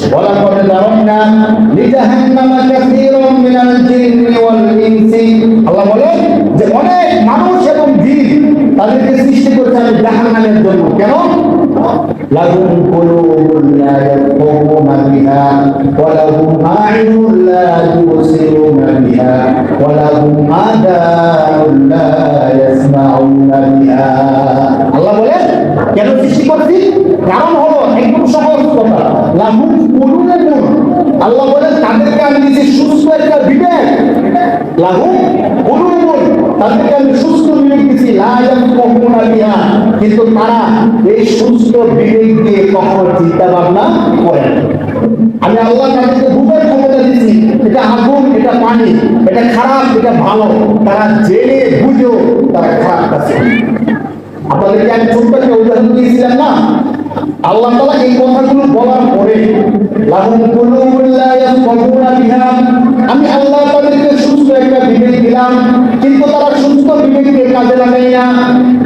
ওয়ালাকাদ যারানা লিজাহান্নামা কাসীরাম মিনাল জিন্নি ওয়াল ইনসি। আল্লাহ বলেন যে অনেক মানুষ এবং জিন তাদেরকে সৃষ্টি করেছে আমি জাহান্নামের জন্য। কেন? লাহুম কুলুবুন লা ইয়াফকাহুনা বিহা ওয়া লাহুম আ'য়ুনুন লা ইউবসিরুনা বিহা ওয়া লাহুম আযানুন লা ইয়াসমাউনা বিহা। আল্লাহ বলেন কেন সৃষ্টি করেছি? কারণ হলো একদম সহজ কথা, লাহুম কুলুবুন, আল্লাহ বলেন তাদেরকে আমি দিয়েছি সুস্থ একটা বিবেক। লাহুম কুলুবুন, তাদেরকে আমি সুস্থ বিবেক দিয়েছি, লা ইয়াফকাহুনা বিহা, কিন্তু তারা এই সুস্থ বিবেক দিয়ে কখনো চিন্তা ভাবনা করে না। আমি আল্লাহ তাদেরকে বুঝার ক্ষমতা দিচ্ছি, এটা আগুন, এটা পানি, এটা খারাপ, এটা ভালো, তারা জেনে বুঝেও তারা খারাপ কাজ করে। আপনাদেরকে আমি ছোট্ট একটা উদাহরণ দিয়েছিলাম না, আল্লাহ তাআলা এই কথাগুলো বলার পরে লাহুম কুলুবুন লা ইয়াফকাহুনা বিহা, আমি আল্লাহ তাদেরকে সুস্থ একটা বিবেক দিলাম, কিন্তু তারা সুস্থ বিবেককে কাজে লাগায় না।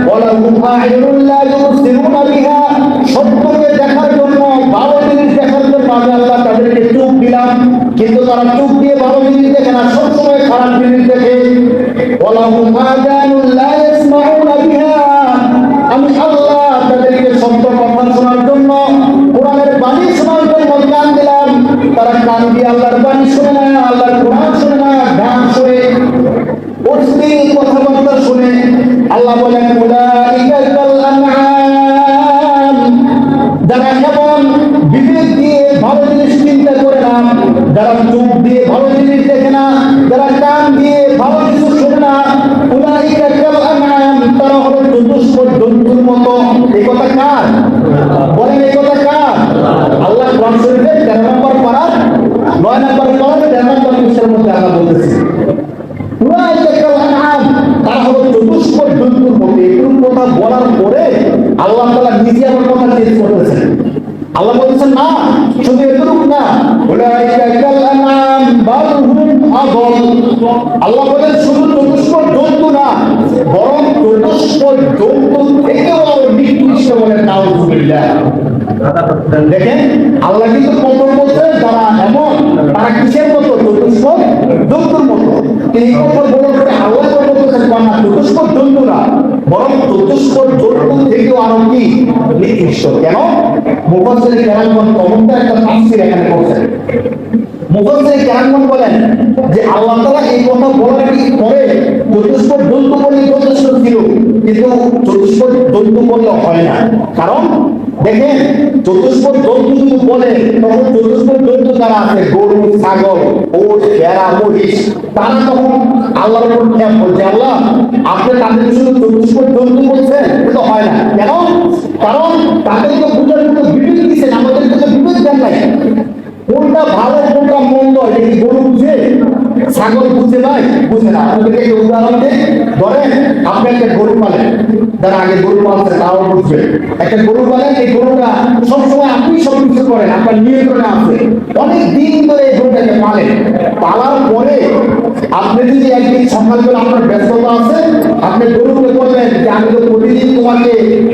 ওয়া লাহুম আ'য়ুনুন লা ইউবসিরুনা বিহা, সত্যকে দেখার জন্য, ভালো জিনিস দেখার জন্য আমি আল্লাহ তাদেরকে চোখ দিলাম, কিন্তু তারা চোখ দিয়ে ভালো জিনিস দেখে না, সবসময় খারাপ জিনিস দেখে। ওয়া লাহুম আযানুন লা ইয়াসমাউনা বিহা, আমি আল্লাহ তাদেরকে সত্য কথা শোনার জন্য, কোরআনের বাণী শোনার জন্য কান দিলাম, তারা কান দিয়ে আল্লাহর বাণী শুনে না, আল্লাহর কোরআন শুনে না, গান শুনে, অশ্লীল কথাবার্তা শুনে। আল্লাহ বলেন উলাইকা কাল আনআম, যারা এমন বিবেক দিয়ে ভালো জিনিস চিন্তা করে না, যারা চোখ দিয়ে ভালো জিনিস দেখে না, যারা কান দিয়ে ভালো কিছু শুনে না, উলাইকা কাল আনআম, তারা হলো চতুষ্প জন্তুর মতো। এই কথা কার বলেন? এই কথা কার? আল্লাহ কোরআন শরীফে 13 নম্বর পারা 9 নম্বর পারা 13 নম্বর পৃষ্ঠার মধ্যে আল্লাহ বলতেছে উলাইকা কাল আনআম, তারা হলো চতুষ্প জন্তুর মতো। এরকম কথা বলার পরে আল্লাহ তাআলা নিজে আবার কথা চেঞ্জ করতেছেন। আল্লাহ বলছেন না, শুধু এতটুকু না, উলাইকা কাল আনআম বাল হুম আদল। আল্লাহ বলেন শুধু চতুষ্প জন্তু না, বরং চতুষ্প জন্তু থেকেও আরো নিকৃষ্ট বলেন নাউযুবিল্লাহ। দেখেন আল্লাহ কিন্তু প্রথম বলছেন যারা এমন, তারা কিসের মতো? চতুষ্প জন্তুর মতো। এই কথা বলার পরে আল্লাহ বলতেছেন না চতুষ্প জন্তু না, বরং চতুষ্প জন্তু থেকেও আরো কি নিকৃষ্ট। কেন? মুফাসসির কেরামগণ চমৎকার একটা তাফসীর এখানে করছেন। মুফাসসির কেরামগণ বলেন যে আল্লাহ তাআলা এই কথা বলার পরে চতুষ্প জন্তু বলে যথেষ্ট ছিল, কিন্তু চতুষ্প জন্তু বললে হয় না। কারণ দেখেন চতুষ্প জন্তু যদি বলে তখন চতুষ্প জন্তু যারা আছে, গরু, ছাগল, ওট, ভেড়া, মহিষ, তারা তখন আল্লাহর উপর খ্যাপ বলছে, আল্লাহ আপনি তাদের শুধু চতুষ্প জন্তু বলছেন, এটা হয় না। কেন? কারণ তাদেরকে বুঝার মতো বিবেক দিচ্ছেন, আমাদেরকে তো বিবেক দেন নাই। কোনটা ভালো কোনটা মন্দ এটা কি গরু বুঝে? ছাগল বুঝে ভাই? বুঝে না। আপনাদেরকে একটা উদাহরণ দিই, ধরেন আপনি একটা গরু পালেন, যারা আগে গরু পালছে তাও বুঝবে। একটা গরু পালেন, এই গরুটা সবসময় আপনি সবকিছু করেন, আপনার নিয়ন্ত্রণে আছে, অনেক দিন ধরে এই গরুটাকে পালেন। পালার পরে আপনি যদি একদিন সকালবেলা আপনার ব্যস্ততা আছে, আপনি গরুকে বলবেন যে আমি তো প্রতিদিন তোমাকে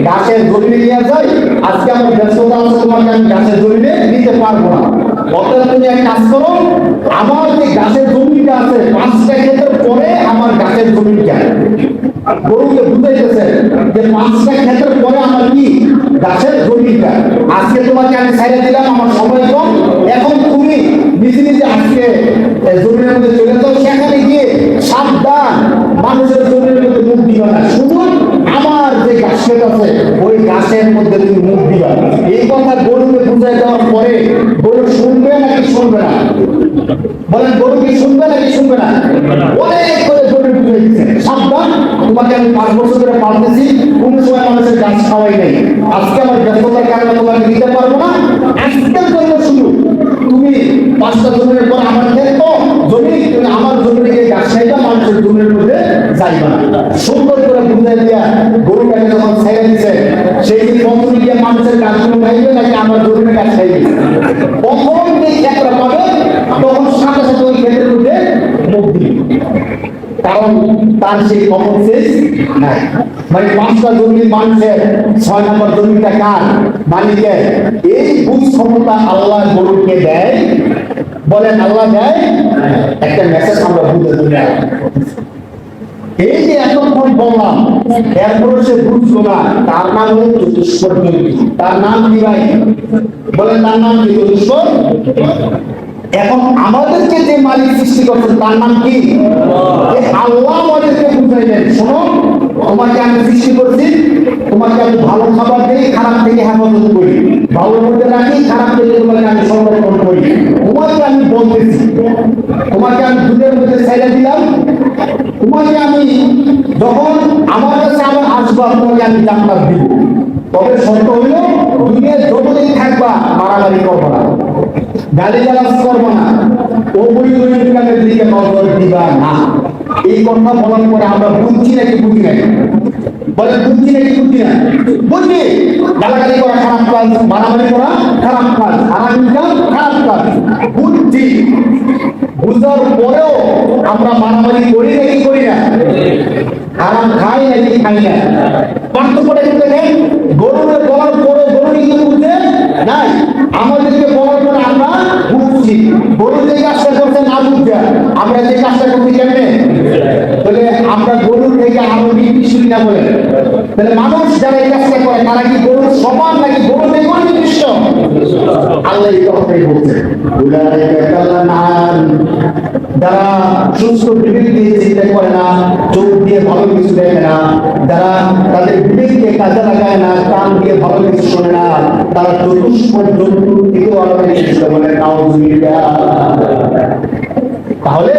গাছের জমিনে নিয়ে যাই, আজকে আমার ব্যস্ততা আছে, তোমাকে আমি গাছের জমিনে নিতে পারবো না। অতএব তুমি এক কাজ করো, আমার যে গাছের জমিটা আছে 5টা ক্ষেতের পরে আমার গাছের জমিটা, গরুকে বুঝাইতেছে যে 5টা ক্ষেতের পরে আমার কি গাছের জমিটা, আজকে তোমাকে আমি ছাইড়া দিলাম, আমার সময় কম, এখন তুমি নিজে নিজে আজকে জমির মধ্যে চলে যাও, সেখানে গিয়ে সাবধান মানুষের জমির মধ্যে মুখ দিবা না, শুধু আমার যে গাছ ক্ষেত আছে ওই গাছের মধ্যে তুমি মুখ দিবা। এই কথা গরুকে বুঝাই দেওয়ার পরে গরু শুনবে নাকি শুনবে না? বলেন গরু কি শুনবে নাকি শুনবে না? অনেক করে গরু বুঝাই দিচ্ছে, সাবধান তোমাকে আমি 5 বছর ধরে পালতেছি, কোন সময় মানুষের গাছ খাওয়াই নাই, আজকে আমার ব্যস্ততার কারণে তোমাকে দিতে পারবো না, আজকের জন্য শুধু তুমি 5টা জমির পর আমার ক্ষেত জমি, তুমি আমার জমিকে গাছ খাইবা, মানুষের জমির মধ্যে যাইবা না। সুন্দর করে বুঝাই দিয়া গরুটাকে যখন ছেড়ে দিচ্ছে, সেই দিন প্রথম গিয়ে মানুষের গাছগুলো খাইবে নাকি আমার জমির গাছ খাইবে? প্রথম যে ক্ষেত্রে পাবে তখন সাথে সাথে ওই ক্ষেত্রের মধ্যে মুখ দিবে। কারণ তার সেই কমন সেন্স নাই। মানে 5টা জমির মানুষের 6 নম্বর জমিটা কার? মালিকের। এই বুঝ ক্ষমতা আল্লাহ গরুকে দেয়। বলেন আল্লাহ দেয়? একটা মেসেজ আমরা বুঝতে দিলাম। এই যে এতক্ষণ বললাম, এরপর সে বুঝলো না, তার নাম হলো চতুষ্পদ জন্তু। তার নাম কি ভাই? বলেন তার নাম কি? চতুষ্পদ। এখন আমাদেরকে যে মালিক সৃষ্টি করছেন তার নাম কি? আল্লাহ আমাদেরকে বুঝাইলেন, শোনো, তোমাকে আমি সৃষ্টি করছি, তোমাকে আমি ভালো খাবার দিই, খারাপ থেকে হেফাজত করি, ভালোর মধ্যে রাখি, খারাপ থেকে তোমাকে আমি সংরক্ষণ করি। তোমাকে আমি বলতেছি, তোমাকে আমি দুধের মধ্যে ছেড়ে দিলাম, তোমাকে আমি যখন আমার কাছে আবার আসবা তোমাকে আমি জান্নাত দিব। তবে শর্ত হইল দুনিয়ায় যতদিন থাকবা মারামারি করবো না, গালিগালাজ করবো না, অবৈধ দিকে নজর দিবা না। এই কথা বলার পরে আমরা বুঝছি নাকি বুঝি নাই? বলে বুঝছি নাকি বুঝছি না? বুঝছি। গালাগালি করা খারাপ কাজ, মারামারি করা খারাপ কাজ, হারাম ইনকাম খারাপ কাজ, বুঝছি। বুঝার পরেও আমরা মারামারি করি নাকি করি না? হারাম খাই নাকি খাই না? পার্থক্যটা কিন্তু দেখেন, গরুরে বলার পরে গরু কিন্তু বুঝে নাই, আমাদেরকে বলার পরে আমরা বুঝছি। গরু যে কাজটা করছে না বুঝছে, আমরা যে কাজটা করছি কেমনে? তাহলে আমরা গরুর থেকে আরো নির্দিষ্ট না বলে, তাহলে মানুষ যারা এই কাজটা করে তারা কি গরুর সমান নাকি গরু থেকে নির্দিষ্ট? আল্লাহ এই কথাই বলছে, যারা সুস্থ বিবেক দিয়ে চিন্তা করে না, চোখ দিয়ে ভালো কিছু দেখে না, যারা তাদের বিবেককে কাজে লাগায় না, কান দিয়ে ভালো কিছু শোনে না, তারা চতুষ্পদ জন্তুর থেকেও আলাদা কিছু বলে। তাহলে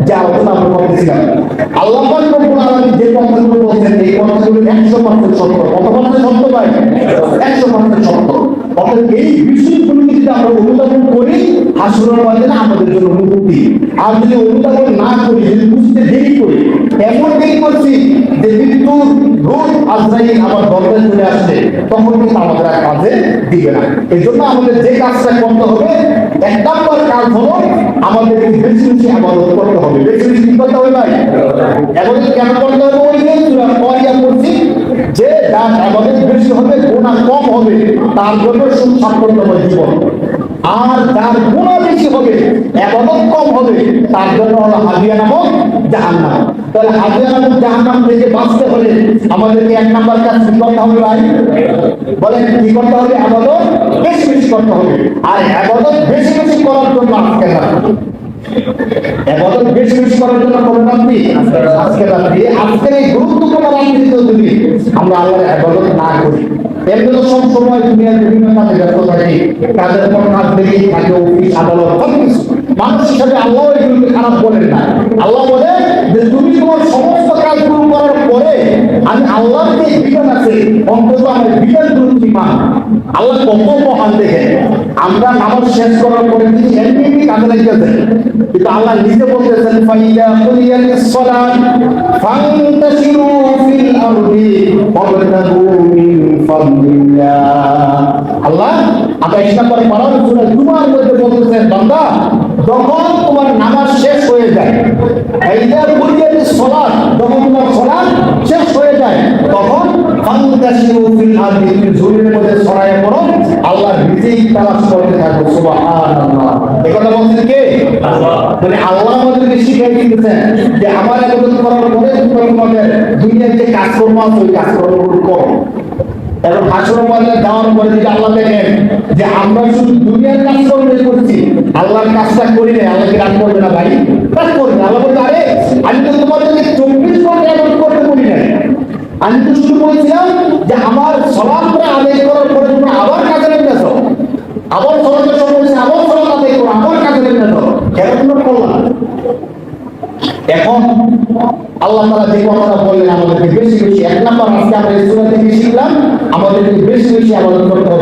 যে আলোচনা আমরা করতেছিলাম, আল্লাহ পাক রব্বুল আলামিন যে কথাগুলো বলছেন এই কথাগুলো 100% সত্য। কত পার্সেন্ট সত্য ভাই? 100% সত্য। অর্থাৎ এই বিষয়গুলো যদি আমরা অনুধাবন করি, হাসরের ময়দানে আমাদের জন্য মুক্তি। আর যদি অনুধাবন না করি, যদি বুঝতে দেরি করি, এমন দেরি করছি যে মৃত্যুর রোজ আজরাইল আমার দরজায় চলে আসছে, তখন কিন্তু আমাদের আর কাজে দিবে না। এই জন্য আমাদের যে কাজটা করতে হবে, 1 নম্বর কাজ হলো আমাদেরকে বেশি বেশি ইবাদত করতে হবে। বেশি বেশি কি করতে হবে ভাই? ইবাদত কেন করতে হবে? ওই যে সূরা কোরআন পড়ছি যে যার ইবাদত বেশি হবে, গুনাহ কম হবে, তার জন্য সুস্বাস্থ্যময় জীবন। আর যার গুনাহ বেশি হবে, ইবাদত কম হবে, তার জন্য হলো হাদিয়া নামক জাহান্নাম। তাহলে হাদিয়া নামক জাহান্নাম থেকে বাঁচতে হলে আমাদেরকে 1 নম্বর কাজ কি করতে হবে ভাই? বলেন কি করতে হবে? ইবাদত বেশি বেশি করতে হবে। আর ইবাদত বেশি বেশি করার জন্য আজকে রাখুন, ইবাদত বেশি বেশি করার জন্য কবে রাত্রি? আজকে রাত্রি। আজকের এই গুরুত্বপূর্ণ রাত্রিতে যদি আমরা আল্লাহর ইবাদত না করি, এমনি তো সব সময় দুনিয়ার বিভিন্ন কাজে ব্যস্ত থাকি, কাজের পর কাজ লেগেই থাকে, অফিস আদালত সব কিছু। মানুষ হিসাবে আল্লাহ এগুলোকে খারাপ বলেন না। আল্লাহ বলে যে তুমি তোমার সমস্ত কাজগুলো করার পরে আমি আল্লাহর যে বিধান আছে, অন্তত আমার বিধানগুলো তুমি মান। আল্লাহ কত মহান দেখে। আমরা নামাজ শেষ করার পরে তিনি এমনি কাজে লাগতেছেন, কিন্তু আল্লাহ নিজে বলতেছেন ফাইদা কুলিয়াতিস সালাত ফান্তাশিরু ফিল আরদি ওয়াবতাগু মিন ফাদলিল্লাহ। আল্লাহ 28 নম্বর পারা সূরা জুমার মধ্যে বলতেছেন, বান্দা যখন তোমার নামাজ শেষ হয়ে যায়, ফাইদা কুলিয়াতিস সালাত, যখন তোমার সালাত শেষ হয়ে যায়, তখন ফান্তাশিরু ফিল আরদি, তুমি জমিনের মধ্যে ছড়ায়ে পড়ো, আল্লাহর রিজিক তালাশ করতে থাকো। সুবহানাল্লাহ। এই কথা বলছেন কে? আল্লাহ। মানে আল্লাহ আমাদেরকে শিখিয়ে দিতেছেন যে আমার ইবাদত করার পরে তোমাদের দুনিয়ার যে কাজকর্ম আছে ওই কাজকর্মগুলো করো। এবং হাসরের ময়দানে যাওয়ার পরে যদি আল্লাহ দেখেন যে আমরা শুধু দুনিয়ার কাজকর্ম করছি, আল্লাহর কাজটা করি না, আল্লাহকে রাগ করবে না ভাই? রাগ করবে না। আল্লাহ বলবে, আরে আমি তো তোমাদেরকে 24 ঘন্টা ইবাদত করতে বলি নাই, আমি তো শুধু বলছিলাম যে আমার সালাতটা আদায় করার পরে তোমরা আবার কাজে লেগেছ, আবার সালাতের সময় বলছে আবার সালাত আদায় করো, আবার কাজে লেগেছ, কেন তোমরা করলা? এখন আল্লাহ তাআলা যে কথাটা বললেন আমাদেরকে বেশি বেশি, 1 নম্বর আজকে আমরা এই সূরা থেকে শিখলাম, আমাদেরকে বেশি বেশি ইবাদত করতে হবে।